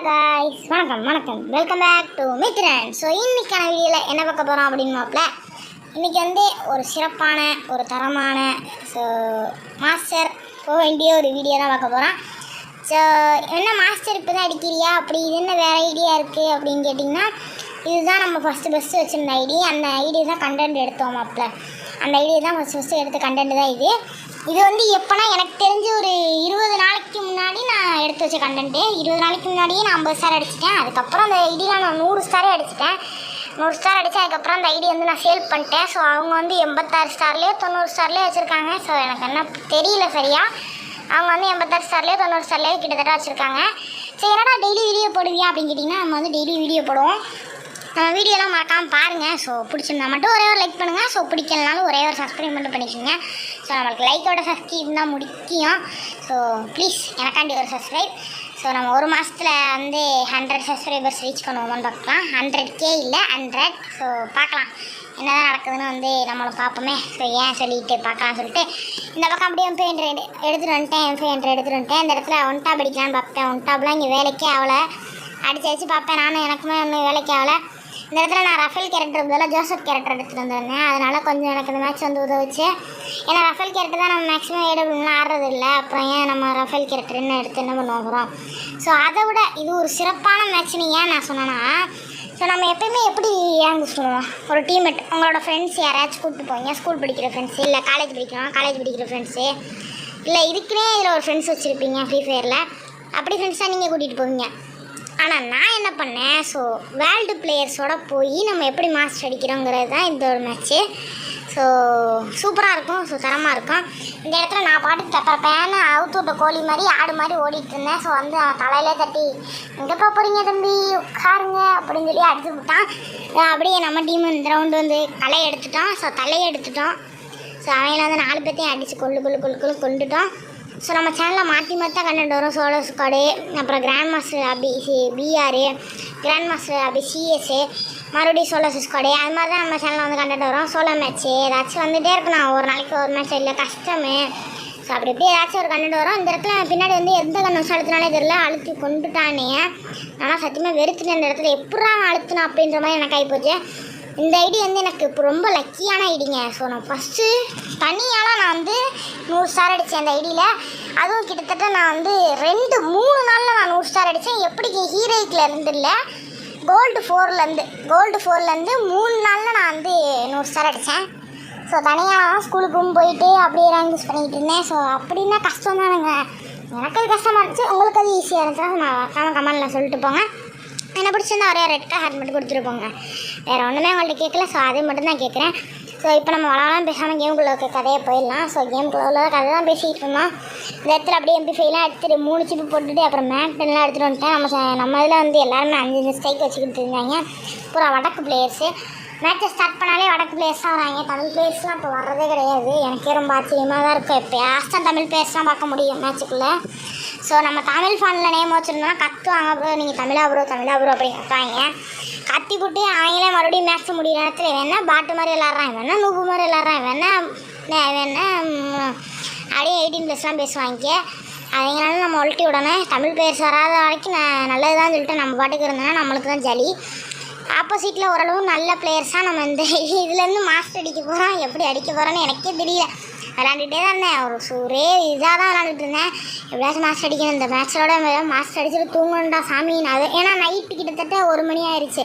Hello guys, வணக்கம் welcome back to Mithran. So இன்றைக்கான வீடியோவில் என்ன பார்க்க போகிறோம் அப்படின்னாப்ல, இன்றைக்கி வந்து ஒரு சிறப்பான ஒரு தரமான மாஸ்டர் போக வேண்டிய ஒரு வீடியோ தான் பார்க்க போகிறோம். ஸோ என்ன மாஸ்டர் இப்போ தான் அடிக்கிறியா, அப்படி இது என்ன வேறு ஐடியா இருக்குது அப்படின்னு கேட்டிங்கன்னா, இதுதான் நம்ம ஃபஸ்ட்டு வச்சுருந்த ஐடி. அந்த ஐடி தான் கண்டென்ட் எடுத்தோமாப்ல. அந்த ஐடியா தான் ஃபஸ்ட்டு எடுத்த கண்டென்ட் தான் இது. இது வந்து எப்போனா எனக்கு தெரிஞ்சு ஒரு 20 நாளைக்கு முன்னாடி நான் எடுத்து வச்ச கண்டென்ட்டு. 20 நாளைக்கு முன்னாடியே நான் 50 ஸ்டார் அடிச்சிட்டேன். அதுக்கப்புறம் அந்த ஐடியில் நான் 100 ஸ்டாரே அடிச்சிட்டேன். 100 ஸ்டார் அடித்து அதுக்கப்புறம் அந்த ஐடி வந்து நான் சேல் பண்ணிட்டேன். ஸோ அவங்க வந்து 86 ஸ்டார்லேயே 90 ஸ்டார்லேயே வச்சுருக்காங்க. ஸோ எனக்கு என்ன தெரியல சரியா. அவங்க வந்து 86 ஸ்டார்லேயே 90 ஸ்டார்லேயே கிட்டத்தட்ட வச்சுருக்காங்க. சரி, என்னடா டெய்லி வீடியோ போடுவியா அப்படின்னு கேட்டிங்கன்னா, நம்ம வந்து டெய்லி வீடியோ போடுவோம். நம்ம வீடியோலாம் மறக்காமல் பாருங்கள். ஸோ பிடிச்சிருந்தா மட்டும் ஒரே ஒரு லைக் பண்ணுங்கள். ஸோ பிடிக்கலனாலும் ஒரே ஒரு சப்ஸ்கிரைப் மட்டும் பண்ணிக்கோங்க. ஸோ நம்மளுக்கு லைக்கோட சப்ஸ்கிரைப் தான் முக்கியம். ஸோ ப்ளீஸ் எனக்காண்டி ஒரு சப்ஸ்கிரைப். ஸோ நம்ம ஒரு மாதத்தில் வந்து 100 சப்ஸ்கிரைபர்ஸ் ரீச் பண்ணுவோம்னு பார்க்கலாம். 100K இல்லை 100. ஸோ பார்க்கலாம் என்ன தான் நடக்குதுன்னு வந்து நம்மளை பார்ப்போமே. ஸோ ஏன் சொல்லிட்டு பார்க்கலாம் சொல்லிட்டு இந்த பக்கம் அப்படியே M500 எடுத்துகிட்டு வந்துட்டேன். M500 எடுத்துகிட்டு வந்துட்டேன். இந்த இடத்துல ஒன் டாப் அடிக்கலான்னு பார்ப்பேன். ஒன் டாப்லாம் இங்கே வேலைக்கே ஆகலை. அடிச்சு பார்ப்பேன். நானும் எனக்குமே ஒன்றும் வேலைக்கு ஆகலை. இந்த இடத்துல நான் ரஃபேல் கேரக்டர் பதிலாக ஜோசப் கேரக்டர் எடுத்துகிட்டு வந்திருந்தேன். அதனால் கொஞ்சம் எனக்கு இந்த மேட்ச் வந்து உதவுச்சு. ஏன்னா ரஃபேல் கேரக்டர் தான் நம்ம மேக்ஸிமம் ஏடபிள்யூலாம் ஆடுறது இல்லை. அப்புறம் ஏன் நம்ம ரஃபேல் கேரக்டர் என்ன எடுத்து என்ன பண்ண போகிறோம். ஸோ அதை விட இது ஒரு சிறப்பான மேட்ச்னு ஏன் நான் சொன்னேன்னா, ஸோ நம்ம எப்போயுமே எப்படி ஏங்க சொல்லுவோம், ஒரு டீம்மேட் உங்களோட ஃப்ரெண்ட்ஸ் யாராச்சும் கூப்பிட்டு போவீங்க. ஸ்கூல் படிக்கிற ஃப்ரெண்ட்ஸு, இல்லை காலேஜ் படிக்கிற ஃப்ரெண்ட்ஸு, இல்லை இதுக்குன்னே இதில் ஒரு ஃப்ரெண்ட்ஸ் வச்சுருப்பீங்க ஃப்ரீ ஃபயரில். அப்படி ஃப்ரெண்ட்ஸாக நீங்கள் கூட்டிகிட்டு போவீங்க. ஆனால் நான் என்ன பண்ணேன், ஸோ வேர்ல்டு பிளேயர்ஸோடு போய் நம்ம எப்படி மாஸ்டர் அடிக்கிறோங்கிறது தான் இந்த ஒரு மேட்ச்சு. ஸோ சூப்பராக இருக்கும். ஸோ தரமாக இருக்கும். இந்த இடத்துல நான் பாட்டுக்கு தட்டுறப்பேன்னு அவுத்து விட்ட கோழி மாதிரி ஆடு மாதிரி ஓடிட்டு இருந்தேன். ஸோ வந்து தலையிலே தட்டி எங்கேப்பா போகிறீங்க தம்பி உட்காருங்க அப்படின்னு சொல்லி அடிச்சு விட்டான். அப்படியே நம்ம டீம் இந்த ரவுண்டு வந்து தலையை எடுத்துட்டோம். ஸோ அவங்கள வந்து 4 பேர்த்தையும் அடித்து கொண்டுட்டோம். ஸோ நம்ம சேனலில் மாற்றி தான் கண்டென்ட் வரும். சோலோ ஸ்குவாடு, அப்புறம் கிராண்ட் மாஸ்டர் அப்படி பிஆர், கிராண்ட் மாஸ்டர் அப்படி சிஎஸ்ஸு, மறுபடியும் சோலோ ஸ்குவாடு, அது மாதிரி தான் நம்ம சேனலில் வந்து கண்டென்ட் வரும். சோலோ மேட்ச்சு ஏதாச்சும் வந்துகிட்டே இருக்கணும். ஒரு நாளைக்கு ஒரு மேட்ச் இல்லை கஷ்டமே. ஸோ அப்படி எப்படி ஏதாச்சும் ஒரு கண்டென்ட் வரும். இந்த இடத்துல பின்னாடி வந்து எந்த கண்ணு அழுத்தினாலே தெரியல, அழுத்தி கொண்டுட்டானே. ஆனால் சத்தியமாக வெறுத்துட்டு இந்த இடத்துல எப்படா அழுத்தினா அப்படின்ற மாதிரி எனக்கு ஆகிப்போச்சு. இந்த ஐடி வந்து எனக்கு இப்போ ரொம்ப லக்கியான ஐடிங்க. ஸோ நான் ஃபஸ்ட்டு தனியால் நான் வந்து 100 ஸ்டார் அடித்தேன் அந்த ஐடியில். அதுவும் கிட்டத்தட்ட நான் வந்து 2-3 நாளில் நான் 100 ஸ்டார் அடித்தேன். எப்படி ஹீரோயிக்கில் இருந்து இல்லை, கோல்டு 4லேருந்து 3 நாளில் நான் வந்து 100 ஸ்டார் அடித்தேன். ஸோ தனியாக தான் ஸ்கூலுக்கும் போயிட்டு அப்படியே ரேங்க் யூஸ் பண்ணிக்கிட்டு இருந்தேன். ஸோ அப்படின்னா கஷ்டம் தானுங்க. எனக்கு அது கஷ்டமாக இருந்துச்சு, உங்களுக்கு அது ஈஸியாக இருந்துச்சுன்னா நான் கமெண்டில் சொல்லிட்டு போங்க. என்ன பிடிச்சிருந்தா ஒரே ரெட் ஹார்ட் மட்டும் கொடுத்துருப்போங்க. வேறு ஒன்றுமே உங்கள்கிட்ட கேட்கல. ஸோ அதே மட்டும் தான் கேட்குறேன். ஸோ இப்போ நம்ம வளரலாம் பேசாமல் கேமுக்குள்ளே இருக்க கதையை போயிடலாம். ஸோ கேமுக்குள்ளே உள்ள கதை தான் பேசிகிட்டு இருந்தோம். இந்த இடத்துல அப்படியே MP5 எடுத்துகிட்டு 3 சிப்பு போட்டுட்டு அப்புறம் மேக்டன்லாம் எடுத்துகிட்டு வந்துட்டேன். நம்ம இதில் வந்து எல்லாருமே 5 ஸ்ட்ரைக் வச்சுக்கிட்டு இருந்தாங்க. அப்புறம் வடக்கு பிளேயர்ஸு மேட்ச்சை ஸ்டார்ட் பண்ணாலே வடக்கு பிளேயர்ஸ் தான் வராங்க. தமிழ் பிளேயர்ஸ்லாம் இப்போ வர்றதே கிடையாது. எனக்கே ரொம்ப ஆச்சரியமாக தான் இருக்கும். இப்போ யாஸ்தான் தமிழ் பிளேயர்ஸ்லாம் பார்க்க முடியும் மேட்ச்சுக்குள்ளே. ஸோ நம்ம தமிழ் ஃபேனில் நேம் வச்சுருந்தோம்னா கத்துவாங்க, ப்ரோ நீங்கள் தமிழா ப்ரோ அப்படின்னு கத்துவாங்க. கத்தி போட்டு அவங்களே மறுபடியும் மேட்ச் முடிகிற நேரத்தில் வேணா பாட்டு மாதிரி விளாட்றான், வேணா நூப்பு மாதிரி விளாட்றான், வேணா அப்படியே 18+ பேசுவாங்க. அவங்களால நம்ம ஒல்ட்டி விடணும். தமிழ் பிளேயர்ஸ் வராத வரைக்கும் நல்லது தான் சொல்லிட்டு நம்ம பாட்டுக்கு இருந்தோன்னா நம்மளுக்கு தான் ஜலி. ஆப்போசிட்டில் ஓரளவு நல்ல பிளேயர்ஸாக நம்ம இந்த இதுலேருந்து மாஸ்டர் அடிக்க போகிறோம். எப்படி அடிக்க போகிறோன்னு எனக்கே தெரியல. விளாண்டுகிட்டே தான் இருந்தேன். ஒரே இதாக தான் விளாண்டுட்டு இருந்தேன். எப்படியாச்சும் மாஸ்டர் அடிக்கணும். இந்த மேட்சோட மாஸ்டர் அடிச்சுட்டு தூங்கணுண்டா சாமி. அது ஏன்னா நைட்டு கிட்டத்தட்ட 1 மணி ஆயிடுச்சு.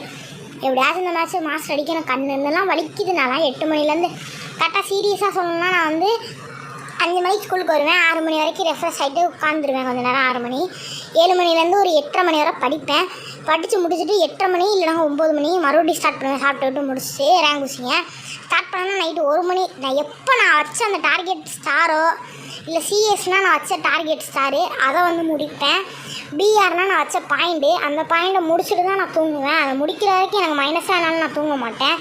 எப்படியாச்சும் இந்த மேட்ச்சு மாஸ்டர் அடிக்கணும். கண்ணுலாம் வலிக்குதுனாலாம் 8 மணிலேருந்து கரெக்டாக சீரியஸாக சொல்லணும்னா நான் வந்து 5 மணிக்கு ஸ்கூலுக்கு வருவேன். 6 மணி வரைக்கும் ரெஃப்ரெஷ் ஆகிட்டு உட்காந்துருவேன் கொஞ்சம் நேரம். 6 மணி 7 மணிலேருந்து ஒரு 8:30 மணி வரை படிப்பேன். படித்து முடிச்சுட்டு 8:30 மணி இல்லைனா 9 மணி மறுபடியும் ஸ்டார்ட் பண்ணுவேன். சாப்பிட்டு முடிச்சுட்டு ரேங்க் ஊசிங்க ஸ்டார்ட் பண்ணேன்னா நைட்டு 1 மணி. நான் வச்ச அந்த டார்கெட் ஸ்டாரோ இல்லை சிஎஸ்னால் நான் வச்ச டார்கெட் ஸ்டாரு அதை வந்து முடிப்பேன். பிஆர்னால் நான் வச்ச பாயிண்ட்டு, அந்த பாயிண்ட்டை முடிச்சுட்டு தான் நான் தூங்குவேன். அதை முடிக்கிற வரைக்கும் எனக்கு மைனஸாக இருந்தாலும் நான் தூங்க மாட்டேன்.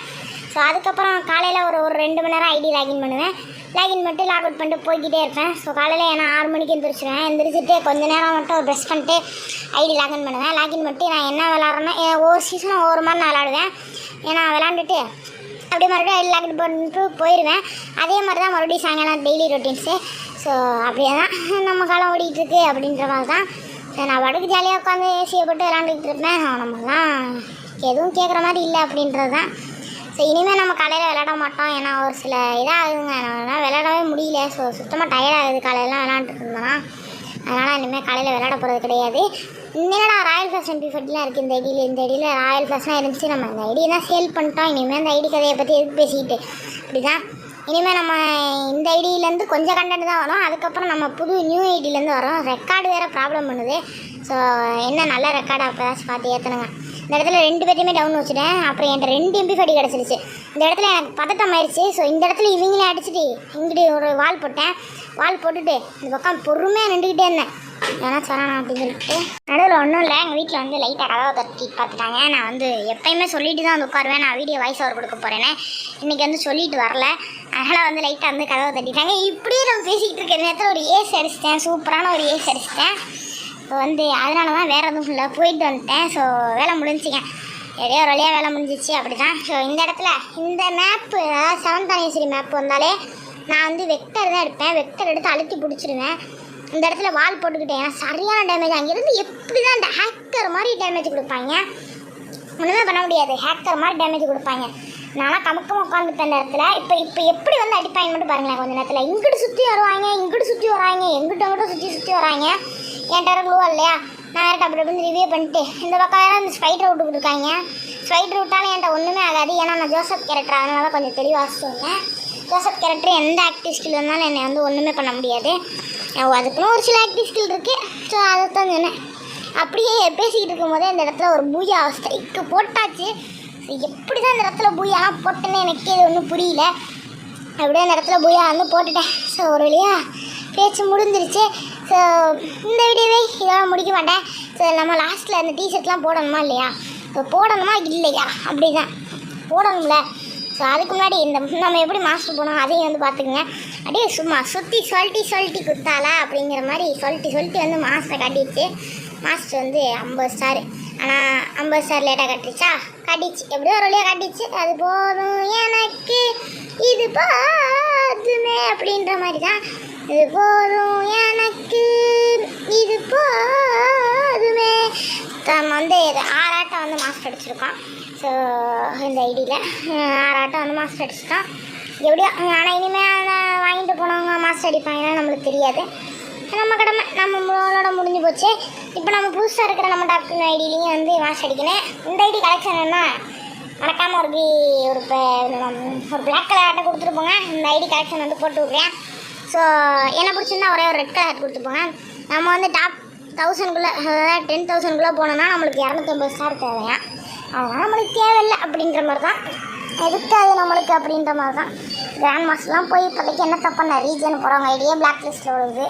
ஸோ அதுக்கப்புறம் காலையில் ஒரு 2 மணி நேரம் ஐடி லாகின் பண்ணுவேன். லாகின் பண்ணிட்டு லாக் அவுட் பண்ணிட்டு போய்கிட்டே இருப்பேன். ஸோ காலையில் நான் 6 மணிக்கு எந்திரிச்சிட்டு கொஞ்சம் நேரம் மட்டும் ஒரு ப்ரெஷ் பண்ணிட்டு ஐடி லாகின் பண்ணுவேன். லாகின் பண்ணிட்டு நான் என்ன விளாட்றேன்னா ஒவ்வொரு சீசனும் ஒவ்வொரு மாதிரி நான் விளாடுவேன். ஏன்னா விளாண்டுட்டு அப்படியே மறுபடியும் ஐடி லாகின் பண்ணிட்டு போயிடுவேன். அதே மாதிரி தான் மறுபடியும் சாயங்காலம் டெய்லி ரொட்டீன்ஸு. ஸோ அப்படியே தான் நம்ம காலம் ஓடிட்டுருக்கு அப்படின்ற மாதிரி தான். நான் வடக்கு ஜாலியாக உட்காந்து ஏசியை போட்டு விளாண்டுக்கிட்டு இருப்பேன். நம்மலாம் எதுவும் கேட்குற மாதிரி இல்லை அப்படின்றது தான். ஸோ இனிமேல் நம்ம காலையில் விளையாட மாட்டோம். ஏன்னா ஒரு சில இதாகுதுங்க, நம்மளால் விளையாடவே முடியல. ஸோ சுத்தமாக டயர்டாகுது காலையிலாம் விளையாண்டுட்டு இருந்தோன்னா. அதனால் இனிமேல் காலையில் விளையாட போகிறது கிடையாது. என்னடா ராயல் ஃப்ளாஷ் MP40 இருக்குது இந்த ஐடியில். இந்த ஐடியில் ராயல் ஃப்ளாஷ்லாம் இருந்துச்சு, நம்ம இந்த ஐடியை தான் சேல் பண்ணிட்டோம். இனிமேல் இந்த ஐடி கதையை பற்றி எதுக்கு பேசிக்கிட்டு இப்படி தான். இனிமேல் நம்ம இந்த ஐடியிலேருந்து கொஞ்சம் கண்டென்ட் தான் வரும். அதுக்கப்புறம் நம்ம புது நியூ ஐடியிலேருந்து வரோம். ரெக்கார்டு வேறு ப்ராப்ளம் பண்ணுது. ஸோ என்ன நல்ல ரெக்கார்டு அப்போ ஏதாச்சும் பார்த்து ஏற்றணுங்க. இந்த இடத்துல 2 பேர்த்தையுமே டவுன் வச்சுட்டேன். அப்புறம் என்கிட்ட 2 MP40 கிடச்சிருச்சு. இந்த இடத்துல எனக்கு பதட்டம் ஆயிடுச்சு. ஸோ இந்த இடத்துல இவங்களே அடிச்சுட்டு இங்கிட்டு ஒரு வால் போட்டேன். வால் போட்டுட்டு இந்த பக்கம் பொறுமையாக நின்றுக்கிட்டே இருந்தேன். ஏன்னா சொல்லணும் அப்படின்னு சொல்லிட்டு நடுவில் ஒன்றும் இல்லை. எங்கள் வீட்டில் வந்து லைட்டாக கதவை தட்டி பார்த்துட்டாங்க. நான் வந்து எப்போயுமே சொல்லிட்டு தான் வந்து உட்காருவேன். நான் வீடியோ வாய்ஸ் ஓவர் கொடுக்க போகிறேன்னு இன்றைக்கி வந்து சொல்லிட்டு வரல. அதனால் வந்து லைட்டாக வந்து கதவை தட்டிட்டாங்க. இப்படியே நம்ம பேசிக்கிட்டு இருக்கிற நேரத்தில் ஒரு ஏசி அடிச்சிட்டேன். சூப்பரான ஒரு ஏசி அடிச்சிட்டேன். ஸோ வந்து அதனால தான் வேறு எதுவும் இல்லை, போயிட்டு வந்துட்டேன். ஸோ வேலை முடிஞ்சிங்க, நிறைய ஒரு வழியாக வேலை முடிஞ்சிச்சு அப்படி தான். ஸோ இந்த இடத்துல இந்த மேப்பு, அதாவது 7th anniversary மேப் வந்தாலே நான் வந்து வெக்டர் தான் எடுப்பேன். வெக்டர் எடுத்து அழுத்தி பிடிச்சிருவேன். இந்த இடத்துல வால் போட்டுக்கிட்டேன். ஏன்னா சரியான டேமேஜ். அங்கேருந்து எப்படி தான் இந்த ஹேக்கர் மாதிரி டேமேஜ் கொடுப்பாங்க, ஒன்றுமே பண்ண முடியாது. ஹேக்கர் மாதிரி டேமேஜ் கொடுப்பாங்க. நானும் கமுக்கமாக உட்காந்துப்பேன் இந்த இடத்துல. இப்போ எப்படி வந்து அடிப்பாங்க மட்டும் பாருங்களேன். கொஞ்சம் நேரத்தில் இங்கிட்டு சுற்றி வருவாங்க, இங்கிட்டு சுற்றி வராங்க, எங்கிட்ட சுற்றி வராங்க. என்கிட்ட க்ளூவா இல்லையா, நான் வேறு அப்படி அப்படின்னு ரிவ்யூ பண்ணிட்டு இந்த பக்கம் வேறு இந்த ஸ்பைடர் விட்டு கொடுக்காங்க. ஸ்பைடர் விட்டாலும் என்கிட்ட ஒன்றுமே ஆகாது. ஏன்னா நான் ஜோசப் கேரக்டர், அதனால தான் கொஞ்சம் தெளிவாக சொன்னேன். ஜோசப் கேரக்டர் எந்த ஆக்டிவ் ஸ்கில் இருந்தாலும் என்னை வந்து ஒன்றுமே பண்ண முடியாது. அதுக்குன்னு ஒரு சில ஆக்டிவ் ஸ்கில் இருக்குது. ஸோ அதை தான் சொன்னேன். அப்படியே பேசிக்கிட்டு இருக்கும்போதே இந்த இடத்துல ஒரு பூயா ஸ்ட்ரைக்கு போட்டாச்சு. எப்படி தான் இந்த இடத்துல பூயாலாம் போட்டேன்னு எனக்கு இது ஒன்றும் புரியல. அப்படியே அந்த இடத்துல பூயா வந்து போட்டுட்டேன். ஸோ ஒரு வழியாக பேச்சு முடிஞ்சிருச்சு. ஸோ இந்த வீடியோவே இதோட முடிக்க மாட்டேன். ஸோ நம்ம லாஸ்ட்டில் அந்த டிஷர்ட்லாம் போடணுமா இல்லையா, ஸோ போடணுமா இல்லையா அப்படி தான் போடணும்ல. ஸோ அதுக்கு முன்னாடி இந்த நம்ம எப்படி மாஸ்டர் போனோம் அதையும் வந்து பார்த்துக்குங்க. அப்படியே சும்மா சுற்றி சொல்லிட்டி குத்தாலா அப்படிங்கிற மாதிரி சொல்லிட்டு வந்து மாஸ்டரை காட்டிடுச்சு. மாஸ்டர் வந்து 50 ஸ்டார். ஆனால் 50 ஸ்டார் லேட்டாக கட்டிடுச்சா, காட்டிச்சு. எப்படியோ ஒரு வழியாக காட்டிச்சு. அது போதும் எனக்கு இது போதுமே அப்படின்ற மாதிரி தான். இது போதும் எனக்கு இது போதுமே. நம்ம வந்து 6 ஆட்டம் வந்து மாஸ்டர் அடிச்சிருக்கோம். ஸோ இந்த ஐடியில் 6 ஆட்டம் வந்து மாஸ்டர் அடிச்சிட்டோம். எப்படியோ. ஆனால் இனிமேல் அதை வாங்கிட்டு போனவங்க மாஸ்டர் அடிப்பாங்கன்னா நம்மளுக்கு தெரியாது. நம்ம கடமை நம்மளோட முடிஞ்சு போச்சு. இப்போ நம்ம புதுசாக இருக்கிற நம்ம டாக்டர் ஐடியிலையும் வந்து மாஸ்டர் அடிக்கணும். இந்த ஐடி கலெக்ஷன் என்ன மறக்காமல் ஒரு பிளாக் கலர் ஆட்டை கொடுத்துட்டு போங்க. இந்த ஐடி கலெக்ஷன் வந்து போட்டு விட்றேன். ஸோ என்ன பிடிச்சிருந்தா ஒரே ஒரு ரெட் கலர் கொடுத்து போங்க. நம்ம வந்து டாப் 1000குள்ளே, அதாவது 10,000குள்ளே போனோம்னா நம்மளுக்கு 250 ஸ்டார் தேவையா. அதனால் நம்மளுக்கு தேவையில்லை அப்படின்ற மாதிரி தான். எதுக்காது நம்மளுக்கு அப்படின்ற மாதிரி தான். கிராண்ட் மாஸ்டர்லாம் போய் இப்போதைக்கு என்ன தப்பான ரீஜன் போகிறவங்க ஐடியே பிளாக் லிஸ்ட்டில் வருது.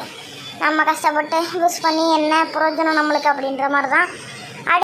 நம்ம கஷ்டப்பட்டு யூஸ் பண்ணி என்ன பிரயோஜனம் நம்மளுக்கு அப்படின்ற மாதிரி தான்.